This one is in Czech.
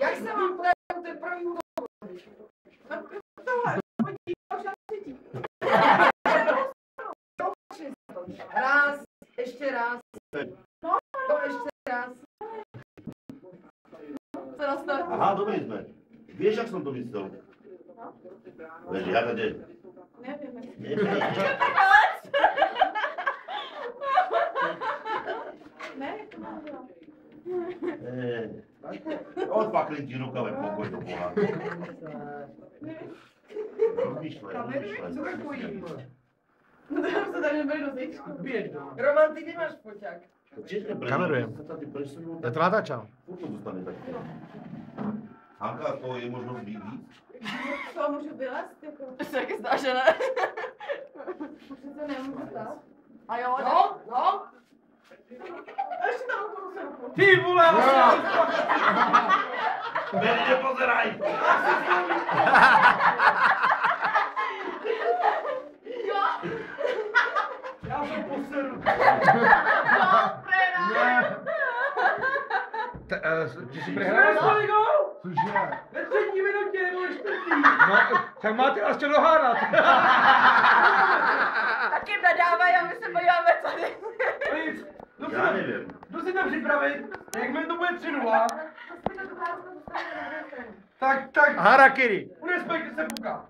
Jak se mám plénu, to je první úvod. Tohle, pojď, už na třetí. Raz, ještě raz. No, ještě raz. Co na start? Aha, dobrý jsme. Víš, jak jsem to myslel? Víš, já tady. Nevím. Ne, jak to má bylo? Odpakli ti rukave, pokoj do boha. Co takový? No to se tady nebude dozvědět. Roman, ty nemáš foťák. Kamerujem. Já to natáčám. Furt to dostane tak. Hanka, to je možnost být víc? To můžu vylézt, jako. To se taky zdá, že ne. Už se to nemůžu stát. A jo, no. Ještě tam okolo se ruku. Ty vole, Ven, nepozeraj! já jsem poseru. Ty jsi prehrál? Cože? Ve třetí minutě nebo čtvrtý. No, tak máte vás chtěl dohádat. Tak jim nadávaj a my se podíváme tady. Nic. Já nevím. Jdu si to připravit, jakmile to bude 3-0, tak Harakiri. urespektujte se puka.